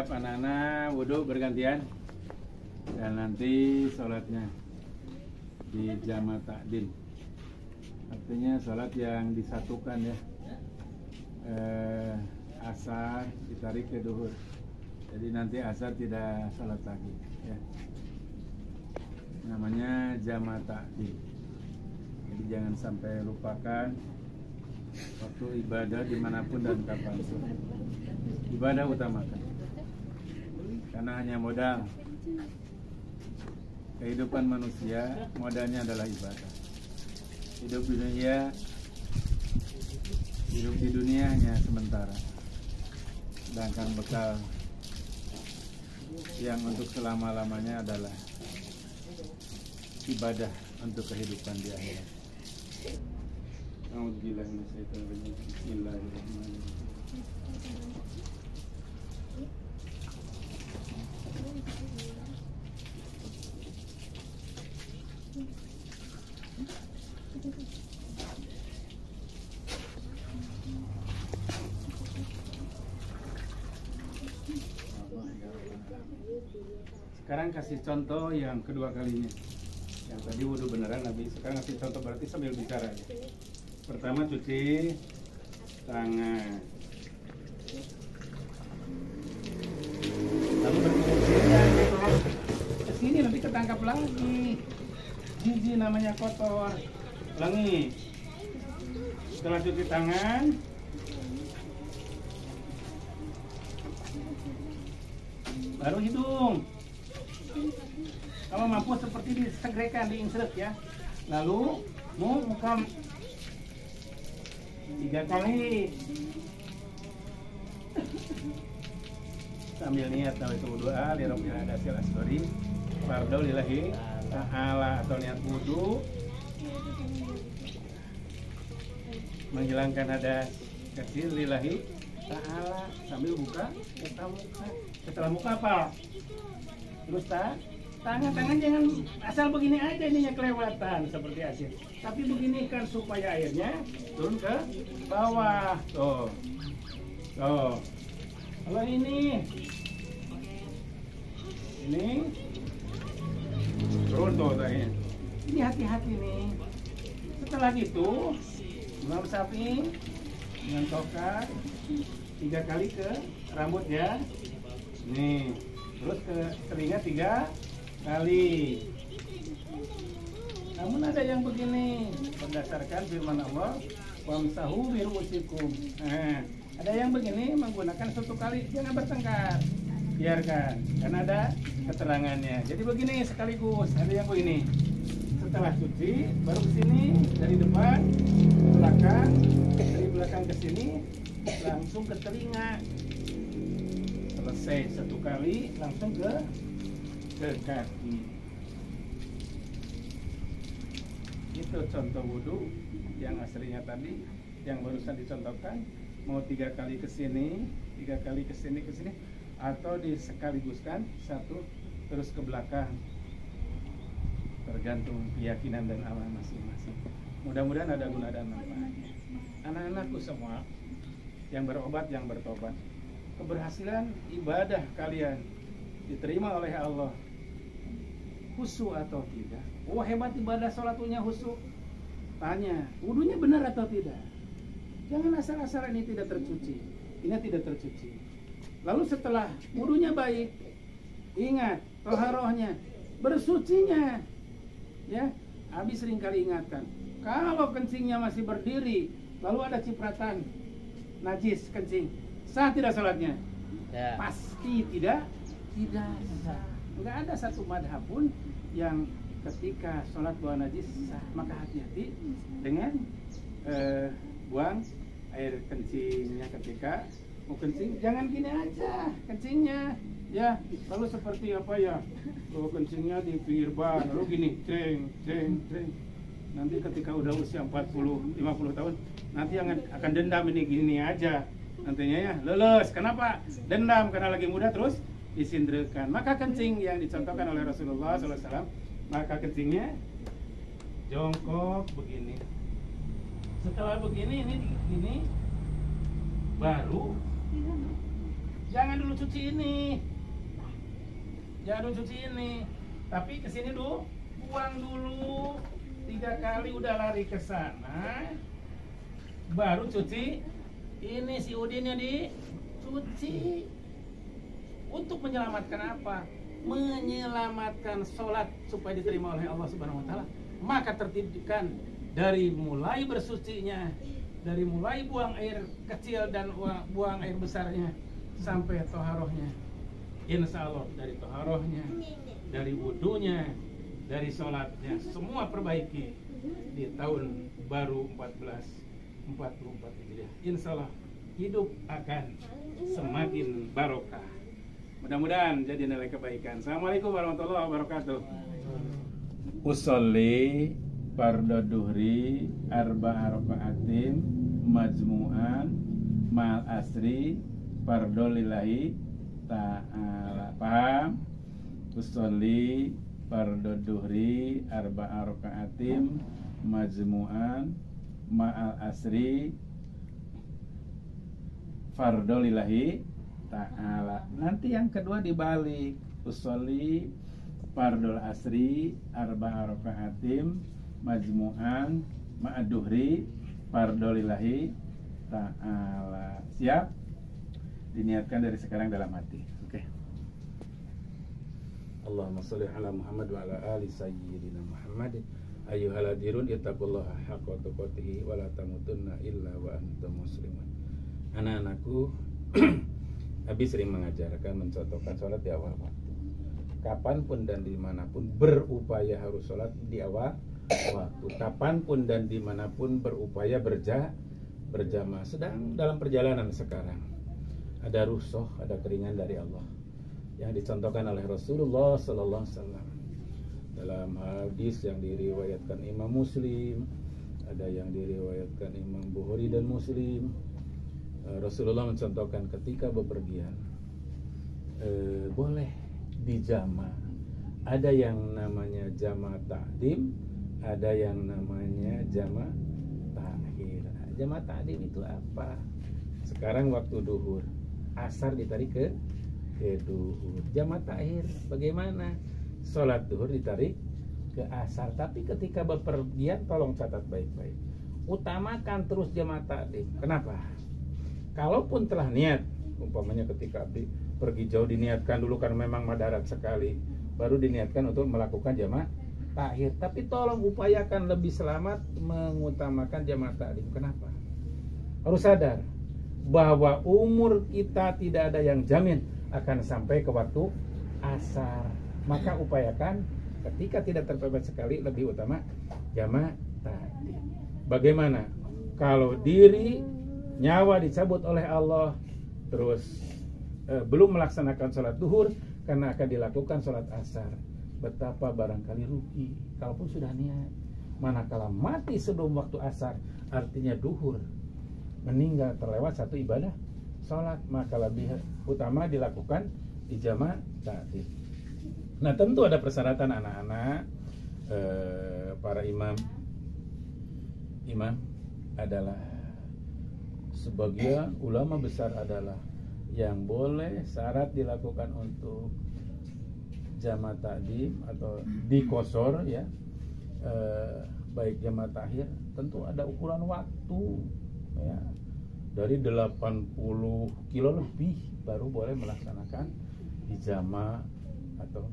Siap anak-anak, wudhu bergantian. Dan nanti sholatnya di jama' ta'din. Artinya sholat yang disatukan ya. Asar ditarik ke duhur. Jadi nanti asar tidak sholat lagi ya. Namanya jama' ta'din. Jadi jangan sampai lupakan waktu ibadah dimanapun dan kapanpun. Ibadah utamakan. Karena hanya modal kehidupan manusia, modalnya adalah ibadah. Hidup di dunia hanya sementara. Sedangkan bekal yang untuk selama-lamanya adalah ibadah untuk kehidupan di akhirat. Bismillahirrahmanirrahim. Sekarang kasih contoh yang kedua kalinya. Yang tadi wudhu beneran Nabi, sekarang kasih contoh berarti sambil bicara ya. Pertama cuci tangan. Lalu berkemudian ke sini nanti ketangkap lagi. Jijik namanya kotor. Ulangi. Setelah cuci tangan, baru hidung. Kalau mampu seperti disegrekan, diinsert ya. Lalu muka 3 kali. Sambil niat tawassul doa li rabbil hadasil asghari fardhu lillahi ta'ala, atau niat wudu menghilangkan hadas kecil lillahi ta'ala sambil buka muka. Setelah muka apa? Terus tangan jangan asal begini aja, ininya kelewatan seperti asin. Tapi begini kan supaya airnya turun ke bawah. Tuh. Kalau ini turun tuh airnya. Ini hati-hati nih. Setelah gitu, imam Syafi'i dengan tongkat 3 kali ke rambut ya. Nih, terus ke telinga 3 kali. Namun ada yang begini, berdasarkan firman Allah, wamsahu biru'usikum. Nah, ada yang begini menggunakan 1 kali, jangan bertengkar. Biarkan, karena ada keterangannya. Jadi begini sekaligus, ada yang begini. Setelah cuci, baru ke sini dari depan ke belakang, dari belakang ke sini langsung ke telinga. Selesai 1 kali langsung ke kaki. Itu contoh wudhu yang aslinya tadi, yang barusan dicontohkan. Mau 3 kali ke sini, 3 kali ke sini, atau disekaliguskan 1 terus ke belakang. Tergantung keyakinan dan amal masing-masing. Mudah-mudahan ada guna dan manfaatnya. Anak-anakku semua yang berobat, yang bertobat, keberhasilan ibadah kalian diterima oleh Allah, khusyuk atau tidak? Oh hebat ibadah sholatnya khusyuk. Tanya, wudunya benar atau tidak? Jangan asal-asalan ini tidak tercuci, ini tidak tercuci. Lalu setelah wudunya baik, ingat toharohnya, bersucinya. Ya, Abi sering kali ingatkan, kalau kencingnya masih berdiri, lalu ada cipratan najis kencing, sah tidak sholatnya? Ya. Pasti tidak sah. Enggak ada satu madhab pun yang ketika sholat buang najis sah. Maka hati-hati dengan buang air kencingnya ketika mau kencing. Jangan gini aja kencingnya ya, lalu seperti apa ya, kencingnya di pinggir ban, lalu gini ceng. Nanti ketika udah usia 40-50 tahun, nanti akan dendam ini gini aja nantinya ya, lulus. Kenapa? Dendam karena lagi muda terus disindrekan. Maka kencing yang dicontohkan oleh Rasulullah SAW, maka kencingnya jongkok begini. Setelah begini ini baru Jangan dulu cuci ini. Jangan dulu cuci ini. Tapi kesini dulu, buang dulu. 3 kali udah lari ke sana. Baru cuci. Ini si Udinnya dicuci. Untuk menyelamatkan apa? Menyelamatkan sholat supaya diterima oleh Allah Subhanahu wa taala. Maka tertibkan dari mulai bersucinya, dari mulai buang air kecil dan buang air besarnya sampai toharohnya. Insya Allah dari toharohnya, dari wudunya, dari sholatnya, semua perbaiki di tahun baru 1444 Hijriah. Insya Allah hidup akan semakin barokah. Mudah-mudahan jadi nilai kebaikan. Assalamualaikum warahmatullahi wabarakatuh. Usolli fardu duhri arba'a raka'atin majmu'an ma'al asri fardu lillahi ta'ala. Paham? Usolli fardu duhri arba'a raka'atin majmu'an ma'al asri fardu lillahi ta'ala. Nanti yang kedua dibalik. Usolli fardul asri arba'a raka'atin majmu'an ma'ad-duhri fardhu lillahi ta'ala. Siap? Diniatkan dari sekarang dalam hati. Oke. Allahumma sholli ala Muhammad wa ala ali sayyidina Muhammad. Ayyuhalladirun ittaqullaha haqqa tuqatih wa la tamutunna illa wa antum muslimun. Anak-anakku, Abi sering mengajarkan mencontohkan sholat di awal waktu. Kapanpun dan dimanapun berupaya harus sholat di awal waktu. Kapanpun dan dimanapun berupaya berjamaah. Sedang dalam perjalanan sekarang ada rusuh, ada keringan dari Allah yang dicontohkan oleh Rasulullah Sallallahu Alaihi Wasallam dalam hadis yang diriwayatkan Imam Muslim, ada yang diriwayatkan Imam Bukhari dan Muslim. Rasulullah mencontohkan ketika bepergian boleh dijama. Ada yang namanya jama ta'dim, ada yang namanya jama ta'khir. Jama ta'dim itu apa? Sekarang waktu duhur, asar ditarik ke duhur. Jama ta'khir bagaimana? Sholat duhur ditarik ke asar. Tapi ketika bepergian tolong catat baik-baik. Utamakan terus jama ta'dim. Kenapa? Kalaupun telah niat, umpamanya ketika pergi jauh diniatkan dulu karena memang madarat sekali, baru diniatkan untuk melakukan jama' takhir. Tapi tolong upayakan lebih selamat mengutamakan jama' ta'lim. Kenapa? Harus sadar bahwa umur kita tidak ada yang jamin akan sampai ke waktu asar. Maka upayakan ketika tidak terpepet sekali lebih utama jama' ta'lim. Bagaimana? Kalau diri nyawa dicabut oleh Allah terus belum melaksanakan sholat duhur karena akan dilakukan sholat asar, betapa barangkali rugi kalaupun sudah niat. Manakala mati sebelum waktu asar, artinya duhur, meninggal terlewat satu ibadah sholat, maka lebih utama dilakukan di jama' ta'khir. Nah tentu ada persyaratan anak-anak. Para imam adalah sebagian ulama besar adalah yang boleh syarat dilakukan untuk jama' ta'dim atau dikosor ya, baik jama' takhir tentu ada ukuran waktu ya, dari 80 kilo lebih baru boleh melaksanakan di jama' atau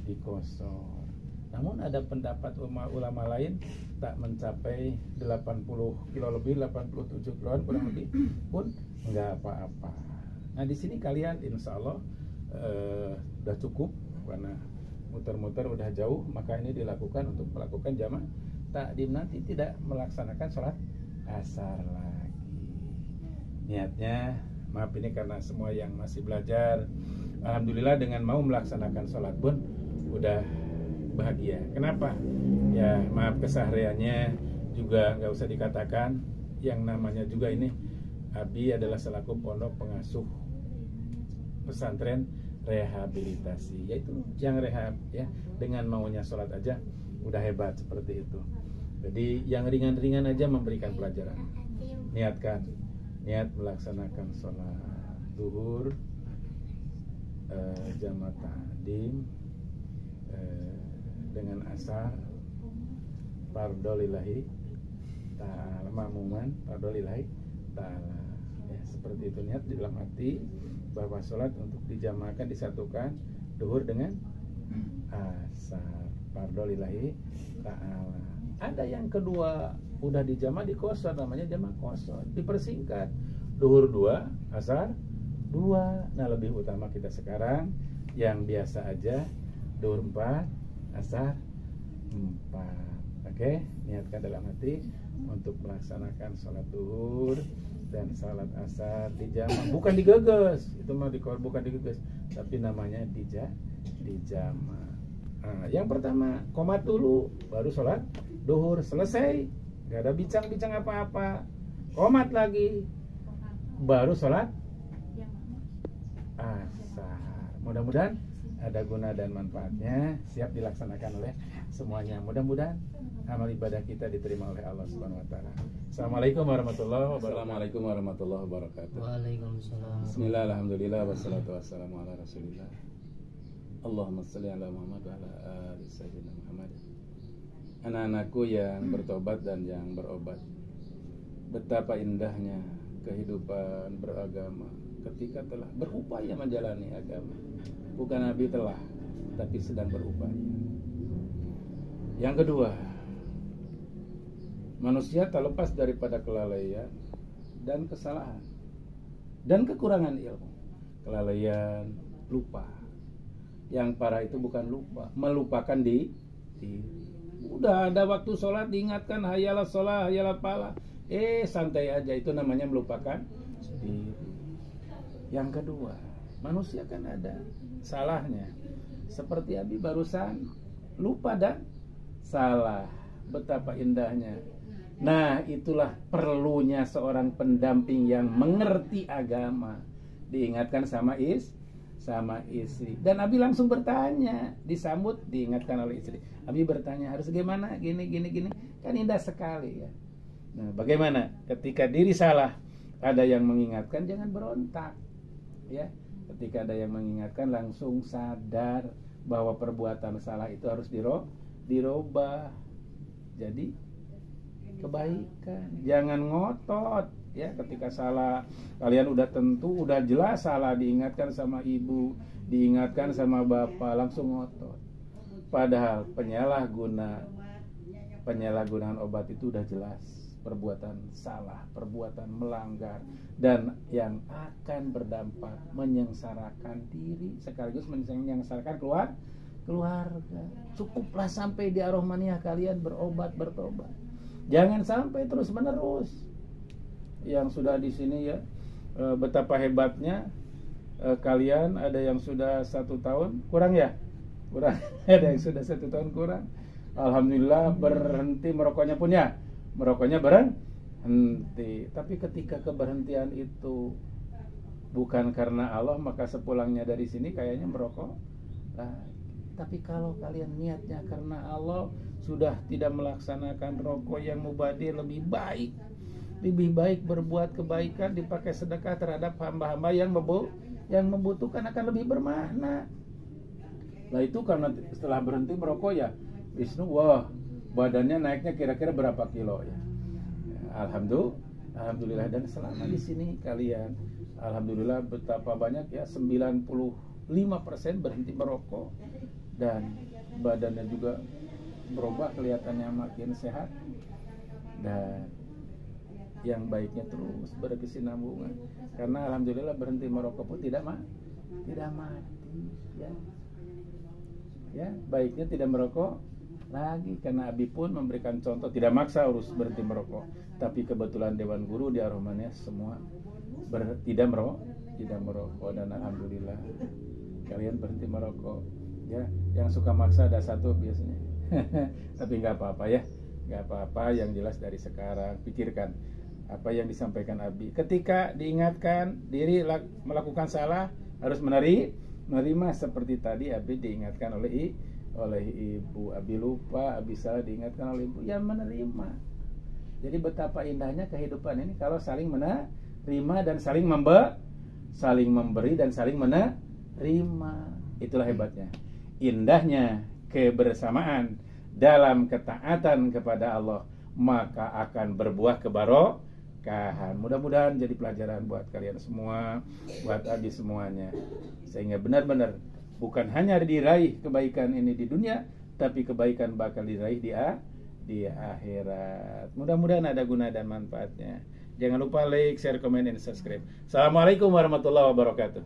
dikosor. Namun ada pendapat ulama lain tak mencapai 80 kilo lebih, 87 kiloan kurang lebih pun nggak apa-apa. Nah di sini kalian insya Allah udah cukup karena muter-muter udah jauh, maka ini dilakukan untuk melakukan jama' ta'dim. Nanti tidak melaksanakan sholat asar lagi. Niatnya, maaf ini karena semua yang masih belajar, alhamdulillah dengan mau melaksanakan sholat pun udah bahagia. Kenapa? Ya maaf kesehariannya juga nggak usah dikatakan. Yang namanya juga ini Abi adalah selaku pondok pengasuh pesantren rehabilitasi, yaitu yang rehab ya, dengan maunya sholat aja udah hebat seperti itu. Jadi yang ringan-ringan aja memberikan pelajaran. Niat melaksanakan sholat duhur jama ta'dim dengan asar fardhu lillahi ta'ala, makmuman fardhu lillahi ta'ala. Ya, seperti itu niat di dalam hati bahwa sholat untuk dijamakan, disatukan duhur dengan asar fardhu lillahi ta'ala. Ada yang kedua udah dijama di qasar, namanya jama qasar, dipersingkat duhur 2 asar 2. Nah, lebih utama kita sekarang yang biasa aja duhur 4 asar 4. Oke, niatkan dalam hati untuk melaksanakan sholat duhur dan salat asar dijama, bukan digeges, itu mah bukan digeges, tapi namanya dijama. Nah, yang pertama qomat dulu, baru sholat duhur selesai, gak ada bincang-bincang apa-apa, qomat lagi, baru sholat asar. Mudah-mudahan ada guna dan manfaatnya, siap dilaksanakan oleh semuanya. Mudah-mudahan amal ibadah kita diterima oleh Allah Subhanahu wa taala. Assalamualaikum warahmatullahi wabarakatuh. Assalamualaikum warahmatullahi wabarakatuh. Waalaikumsalam. Bismillah, alhamdulillah, wassalatu wassalamu ala rasulillah. Allahumma salli ala Muhammad wa ala ali sayyidina Muhammad. Anak-anakku yang bertobat dan yang berobat, betapa indahnya kehidupan beragama ketika telah berupaya menjalani agama. Bukan Nabi telah, tapi sedang berupaya. Yang kedua, manusia tak lepas daripada kelalaian dan kesalahan dan kekurangan ilmu. Kelalaian, lupa. Yang parah itu bukan lupa, melupakan diri. Udah ada waktu sholat diingatkan hayalah sholat, hayalah pala, santai aja, itu namanya melupakan diri. Yang kedua, manusia kan ada salahnya. Seperti Abi barusan, lupa dan salah. Betapa indahnya. Nah, itulah perlunya seorang pendamping yang mengerti agama. Diingatkan sama istri. Dan Abi langsung bertanya, disambut, diingatkan oleh istri. Abi bertanya, harus gimana? Gini. Kan indah sekali ya. Nah, bagaimana ketika diri salah, ada yang mengingatkan, jangan berontak. Ya, ketika ada yang mengingatkan, langsung sadar bahwa perbuatan salah itu harus dirubah. Jadi kebaikan, jangan ngotot ya. Ketika salah, kalian udah tentu, udah jelas salah, diingatkan sama ibu, diingatkan sama bapak, langsung ngotot. Padahal penyalahgunaan obat itu udah jelas perbuatan salah, perbuatan melanggar, dan yang akan berdampak menyengsarakan diri sekaligus menyengsarakan keluarga. Cukuplah sampai di ar-Rahmaniyah kalian bertobat. Jangan sampai terus menerus. Yang sudah di sini ya, betapa hebatnya kalian, ada yang sudah 1 tahun kurang ya, ada yang sudah 1 tahun kurang. Alhamdulillah berhenti merokoknya punya. Merokoknya berhenti. Tapi ketika keberhentian itu bukan karena Allah, maka sepulangnya dari sini kayaknya merokok. Tapi kalau kalian niatnya karena Allah, sudah tidak melaksanakan rokok yang mubadir, lebih baik berbuat kebaikan, dipakai sedekah terhadap hamba-hamba yang membutuhkan, akan lebih bermakna. Nah, itu karena setelah berhenti merokok ya, Wisnu, wah, badannya naiknya kira-kira berapa kilo ya. Alhamdulillah. Dan selama di sini kalian, alhamdulillah, betapa banyak ya, 95% berhenti merokok, dan badannya juga berubah, kelihatannya makin sehat, dan yang baiknya terus berkesinambungan. Karena alhamdulillah berhenti merokok pun tidak mati ya, baiknya tidak merokok lagi. Karena Abi pun memberikan contoh, tidak maksa harus berhenti merokok, tapi kebetulan Dewan Guru di ar-Rahmaniyah semua tidak merokok, dan alhamdulillah kalian berhenti merokok ya. Yang suka maksa ada satu biasanya. Tapi nggak apa-apa ya, nggak apa-apa. Yang jelas dari sekarang pikirkan apa yang disampaikan Abi. Ketika diingatkan diri melakukan salah, harus menerima. Seperti tadi Abi diingatkan oleh ibu, Abi lupa, Abi salah, diingatkan oleh ibu, ya menerima. Jadi betapa indahnya kehidupan ini kalau saling menerima dan saling memberi dan saling rima. Itulah hebatnya, indahnya kebersamaan dalam ketaatan kepada Allah, maka akan berbuah kebarokahan. Mudah-mudahan jadi pelajaran buat kalian semua, buat Adi semuanya, sehingga benar-benar bukan hanya diraih kebaikan ini di dunia, tapi kebaikan bakal diraih di akhirat. Mudah-mudahan ada guna dan manfaatnya. Jangan lupa like, share, komen, dan subscribe. Assalamualaikum warahmatullahi wabarakatuh.